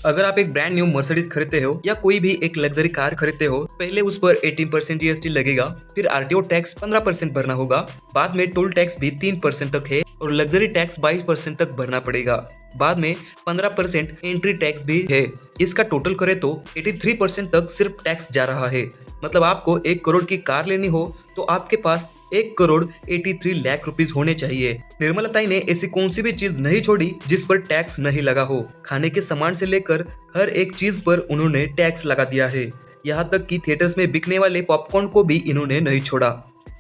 अगर आप एक ब्रांड न्यू मर्सिडीज खरीदते हो या कोई भी एक लग्जरी कार खरीदते हो, पहले उस पर 18% जीएसटी लगेगा, फिर आरटीओ टैक्स 15% भरना होगा, बाद में टोल टैक्स भी 3% तक है और लग्जरी टैक्स 22% तक भरना पड़ेगा। बाद में 15% एंट्री टैक्स भी है। इसका टोटल करें तो 83% तक सिर्फ टैक्स जा रहा है। मतलब आपको 1 करोड़ की कार लेनी हो तो आपके पास 1 करोड़ 83 लाख रुपीस होने चाहिए। निर्मला ताई ने ऐसी कौन सी भी चीज नहीं छोड़ी जिस पर टैक्स नहीं लगा हो। खाने के सामान से लेकर हर एक चीज पर उन्होंने टैक्स लगा दिया है। यहाँ तक कि थिएटर्स में बिकने वाले पॉपकॉर्न को भी इन्होंने नहीं छोड़ा।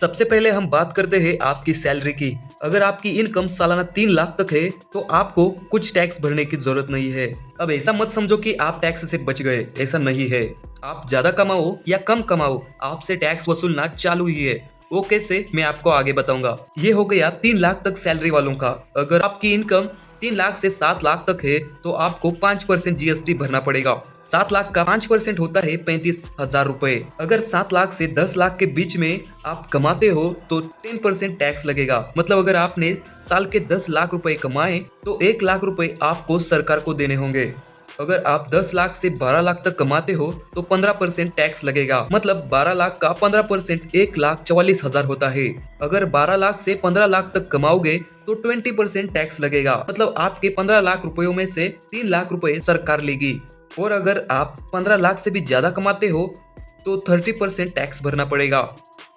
सबसे पहले हम बात करते हैं आपकी सैलरी की। अगर आपकी इनकम सालाना 3 लाख तक है तो आपको कुछ टैक्स भरने की जरूरत नहीं है। अब ऐसा मत समझो कि आप टैक्स से बच गए, ऐसा नहीं है। आप ज्यादा कमाओ या कम कमाओ, आपसे टैक्स वसूलना चालू ही है। वो कैसे, मैं आपको आगे बताऊंगा। ये हो गया 3 लाख तक सैलरी वालों का। अगर आपकी इनकम 3 लाख से 7 लाख तक है तो आपको 5% जीएसटी भरना पड़ेगा। 7 लाख का 5% होता है 35,000 रुपए। अगर 7 लाख से 10 लाख के बीच में आप कमाते हो तो 10% टैक्स लगेगा। मतलब अगर आपने साल के 10 लाख रुपए कमाए तो 1 लाख रुपए आपको सरकार को देने होंगे। अगर आप 10 लाख से 12 लाख तक कमाते हो तो 15% टैक्स लगेगा। मतलब 12 लाख का 15% 1,44,000 होता है। अगर 12 लाख से 15 लाख तक कमाओगे तो 20% टैक्स लगेगा। मतलब आपके 15 लाख रुपयों में से 3 लाख रुपए सरकार लेगी। और अगर आप 15 लाख से भी ज्यादा कमाते हो तो 30% टैक्स भरना पड़ेगा।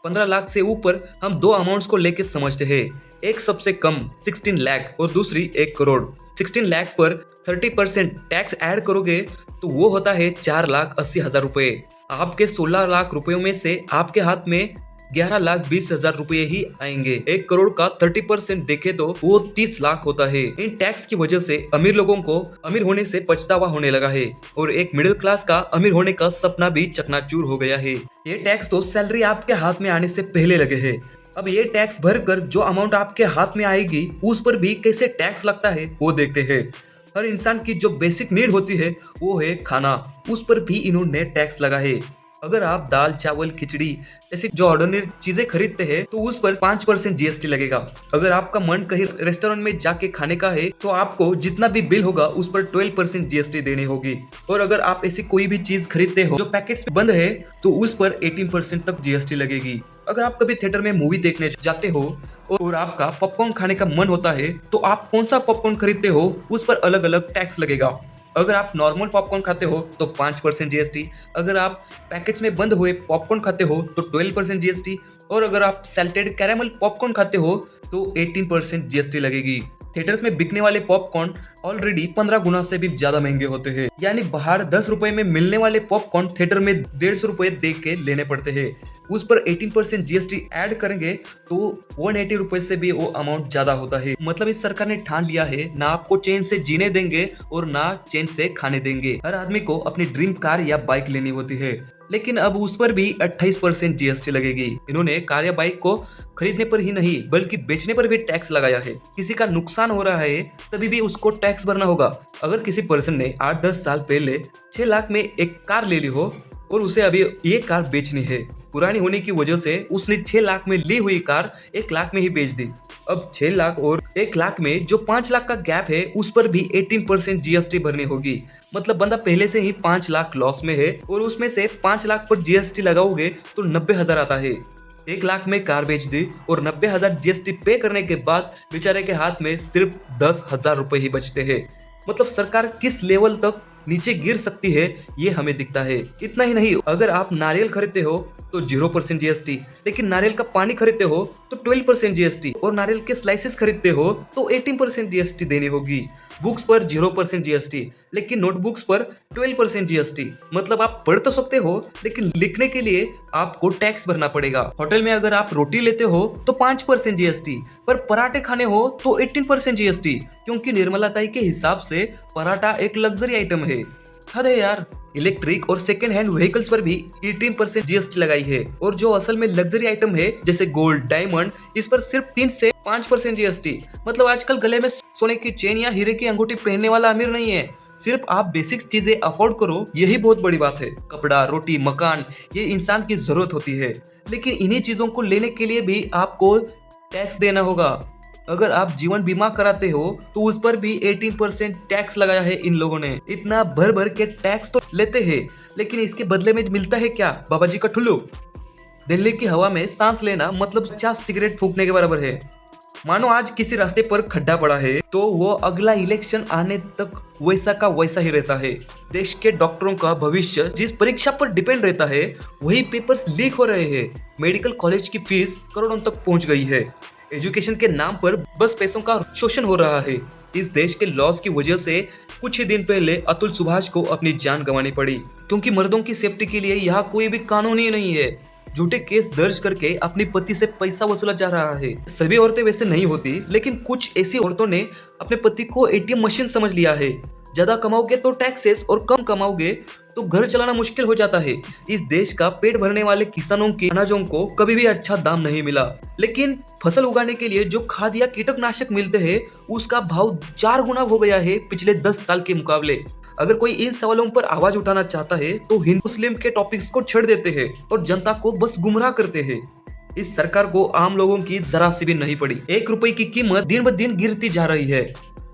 15 लाख से ऊपर हम दो अमाउंट्स को लेके समझते हैं। एक सबसे कम 16 लाख और दूसरी 1 करोड़। 16 लाख पर 30% टैक्स ऐड करोगे तो वो होता है 4,80,000 रुपए। आपके 16 लाख रुपयों में से आपके हाथ में 11,20,000 रुपये ही आएंगे। 1 करोड़ का 30% देखे तो वो 30 लाख होता है। इन टैक्स की वजह से अमीर लोगों को अमीर होने से पछतावा होने लगा है और एक मिडिल क्लास का अमीर होने का सपना भी चकनाचूर हो गया है। ये टैक्स तो सैलरी आपके हाथ में आने से पहले लगे है। अब ये टैक्स भरकर जो अमाउंट आपके हाथ में आएगी उस पर भी कैसे टैक्स लगता है वो देखते हैं। हर इंसान की जो बेसिक नीड होती है वो है खाना, उस पर भी इन्होंने टैक्स लगा है। अगर आप दाल चावल खिचड़ी ऐसी जो ऑर्डिनरी चीजें खरीदते हैं तो उस पर 5% जीएसटी लगेगा। अगर आपका मन कहीं रेस्टोरेंट में जाके खाने का है तो आपको जितना भी बिल होगा उस पर 12% जीएसटी देनी होगी। और अगर आप ऐसी कोई भी चीज खरीदते हो जो पैकेट्स में बंद है तो उस पर 18% तक जीएसटी लगेगी। अगर आप कभी थिएटर में मूवी देखने जाते हो और आपका पॉपकॉर्न खाने का मन होता है तो आप कौन सा पॉपकॉर्न खरीदते हो उस पर अलग अलग टैक्स लगेगा। अगर आप नॉर्मल पॉपकॉर्न खाते हो तो 5% जीएसटी, अगर आप पैकेट्स में बंद हुए पॉपकॉर्न खाते हो तो 12% जीएसटी, और अगर आप सैल्टेड कैरेमल पॉपकॉर्न खाते हो तो 18% जीएसटी लगेगी। थिएटर्स में बिकने वाले पॉपकॉर्न ऑलरेडी 15 गुना से भी ज्यादा महंगे होते हैं। यानी बाहर 10 रुपए में मिलने वाले पॉपकॉर्न थिएटर में 150 रुपए दे के लेने पड़ते हैं। उस पर 18% जीएसटी ऐड करेंगे तो 180 रुपए से भी वो अमाउंट ज्यादा होता है। मतलब इस सरकार ने ठान लिया है ना आपको चैन से जीने देंगे और ना चैन से खाने देंगे। हर आदमी को अपनी ड्रीम कार या बाइक लेनी होती है, लेकिन अब उस पर भी 28% जीएसटी लगेगी। इन्होंने कार या बाइक को खरीदने पर ही नहीं बल्कि बेचने पर भी टैक्स लगाया है। किसी का नुकसान हो रहा है तभी भी उसको टैक्स भरना होगा। अगर किसी पर्सन ने 8-10 साल पहले 6 लाख में एक कार ले ली हो और उसे अभी ये कार बेचनी है, पुरानी होने की वजह से उसने 6 लाख में ली हुई कार 1 लाख में ही बेच दी। अब 6 लाख और 1 लाख में जो 5 लाख का गैप है उस पर भी 18% जीएसटी भरनी होगी। मतलब बंदा पहले से ही 5 लाख लॉस में है और उसमें से 5 लाख पर जीएसटी लगाओगे तो 90,000 आता है। 1 लाख में कार बेच दी और 90,000 जीएसटी पे करने के बाद बेचारे के हाथ में सिर्फ 10,000 रुपए ही बचते हैं। मतलब सरकार किस लेवल तक नीचे गिर सकती है ये हमें दिखता है। इतना ही नहीं, अगर आप नारियल खरीदते हो तो 0% जीएसटी, लेकिन नारियल का पानी खरीदते हो तो 12% जीएसटी, और नारियल के स्लाइसेस खरीदते हो तो 18% जीएसटी देनी होगी। बुक्स पर 0% जीएसटी, लेकिन नोटबुक्स पर 12% जीएसटी। मतलब आप पढ़ तो सकते हो लेकिन लिखने के लिए आपको टैक्स भरना पड़ेगा। होटल में अगर आप रोटी लेते हो तो 5% जीएसटी, पर पराठे खाने हो तो 18% जीएसटी, क्योंकि निर्मला ताई के हिसाब से पराठा एक लग्जरी आइटम है। हद है यार। इलेक्ट्रिक और सेकेंड हैंड व्हीकल्स पर भी 18% जीएसटी लगाई है, और जो असल में लग्जरी आइटम है जैसे गोल्ड डायमंड इस पर सिर्फ 3 से 5% जीएसटी। मतलब आजकल गले में सोने की चेन या हीरे की अंगूठी पहनने वाला अमीर नहीं है, सिर्फ आप बेसिक चीजें अफोर्ड करो, यही बहुत बड़ी बात है। कपड़ा, रोटी, मकान ये इंसान की जरूरत होती है, लेकिन इन्हीं चीजों को लेने के लिए भी आपको टैक्स देना होगा। अगर आप जीवन बीमा कराते हो तो उस पर भी 18% टैक्स लगाया है इन लोगों ने। इतना भर भर के टैक्स तो लेते हैं, लेकिन इसके बदले में मिलता है क्या? बाबा जी का ठुल्लू। दिल्ली की हवा में सांस लेना मतलब 50 सिगरेट फूकने के बराबर है। मानो आज किसी रास्ते पर खड्डा पड़ा है तो वो अगला इलेक्शन आने तक वैसा का वैसा ही रहता है। देश के डॉक्टरों का भविष्य जिस परीक्षा पर डिपेंड रहता है वही पेपर्स लीक हो रहे हैं। मेडिकल कॉलेज की फीस करोड़ों तक पहुंच गई है। एजुकेशन के नाम पर बस पैसों का शोषण हो रहा है। इस देश के लॉस की वजह से कुछ ही दिन पहले अतुल सुभाष को अपनी जान गंवानी पड़ी, क्योंकि मर्दों की सेफ्टी के लिए यहाँ कोई भी कानून ही नहीं है। झूठे केस दर्ज करके अपनी पति से पैसा वसूला जा रहा है। सभी औरतें वैसे नहीं होती, लेकिन कुछ ऐसी औरतों ने अपने पति को एटीएम मशीन समझ लिया है। ज्यादा कमाओगे तो टैक्सेस और कम कमाओगे तो घर चलाना मुश्किल हो जाता है। इस देश का पेट भरने वाले किसानों के अनाजों को कभी भी अच्छा दाम नहीं मिला, लेकिन फसल उगाने के लिए जो खाद या कीटनाशक मिलते हैं उसका भाव 4 गुना हो गया है पिछले 10 साल के मुकाबले। अगर कोई इन सवालों पर आवाज उठाना चाहता है तो हिंदू मुस्लिम के टॉपिक्स को छेड़ देते हैं और जनता को बस गुमराह करते हैं। इस सरकार को आम लोगों की जरा सी भी नहीं पड़ी। 1 रुपए की कीमत दिन ब दिन गिरती जा रही है।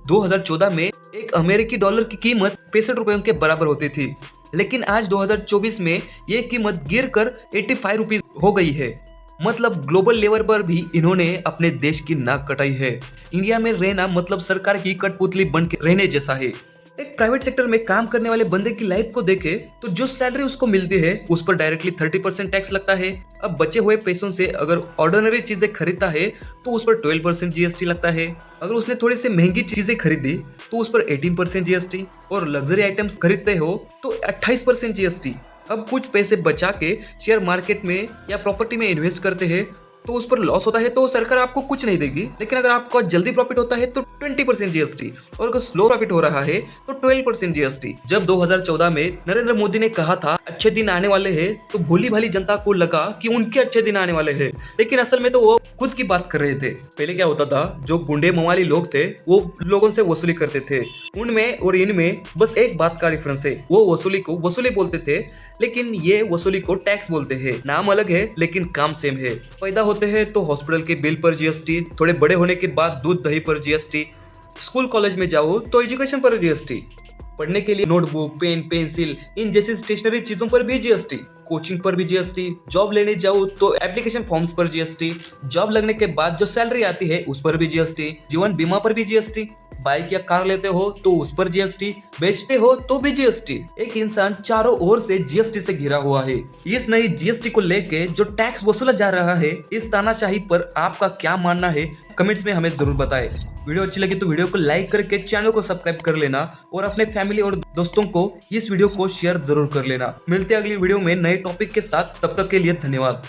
2014 में एक अमेरिकी डॉलर की कीमत 65 रुपयों के बराबर होती थी, लेकिन आज 2024 में ये कीमत गिर कर 85 रुपीज हो गई है। मतलब ग्लोबल लेवल पर भी इन्होंने अपने देश की नाक कटाई है। इंडिया में रहना मतलब सरकार की कठपुतली बन के रहने जैसा है। एक प्राइवेट सेक्टर में काम करने वाले बंदे की लाइफ को देखे तो जो सैलरी उसको मिलती है उस पर डायरेक्टली 30% टैक्स लगता है। अब बचे हुए पैसों से अगर ऑर्डिनरी चीजें खरीदता है तो उस पर 12% जीएसटी लगता है। अगर उसने थोड़ी सी महंगी चीजें खरीदी तो उस पर 18% जीएसटी, और लग्जरी आइटम्स खरीदते हो तो 28% जीएसटी। अब कुछ पैसे बचा के शेयर मार्केट में या प्रॉपर्टी में इन्वेस्ट करते हैं तो उस पर लॉस होता है तो सरकार आपको कुछ नहीं देगी, लेकिन अगर आपका जल्दी प्रॉफिट होता है तो 20% जीएसटी, और अगर स्लो प्रॉफिट हो रहा है तो 12% जीएसटी। जब 2014 में नरेंद्र मोदी ने कहा था अच्छे दिन आने वाले हैं तो भोली भाली जनता को लगा कि उनके अच्छे दिन आने वाले हैं, लेकिन असल में तो वो खुद की बात कर रहे थे। पहले क्या होता था, जो गुंडे मवाली लोग थे वो लोगों से वसूली करते थे। उनमें और इनमें बस एक बात का डिफरेंस है, वो वसूली को वसूली बोलते थे, लेकिन ये वसूली को टैक्स बोलते हैं। नाम अलग है लेकिन काम सेम है। पैदा होते हैं तो हॉस्पिटल के बिल पर जीएसटी, थोड़े बड़े होने के बाद दूध दही पर जीएसटी, स्कूल कॉलेज में जाओ तो एजुकेशन पर जीएसटी, पढ़ने के लिए नोटबुक पेन पेंसिल इन जैसी स्टेशनरी चीजों पर भी जीएसटी, कोचिंग पर भी जीएसटी, जॉब लेने जाओ तो एप्लीकेशन फॉर्म्स पर जीएसटी, जॉब लगने के बाद जो सैलरी आती है उस पर भी जीएसटी, जीवन बीमा पर भी जीएसटी, बाइक या कार लेते हो तो उस पर जीएसटी, बेचते हो तो भी जीएसटी। एक इंसान चारों ओर से जीएसटी से घिरा हुआ है। इस नई जीएसटी को लेके जो टैक्स वसूला जा रहा है, इस तानाशाही पर आपका क्या मानना है कमेंट्स में हमें जरूर बताएं। वीडियो अच्छी लगी तो वीडियो को लाइक करके चैनल को सब्सक्राइब कर लेना और अपने फैमिली और दोस्तों को इस वीडियो को शेयर जरूर कर लेना। मिलते हैं अगली वीडियो में नए टॉपिक के साथ, तब तक के लिए धन्यवाद।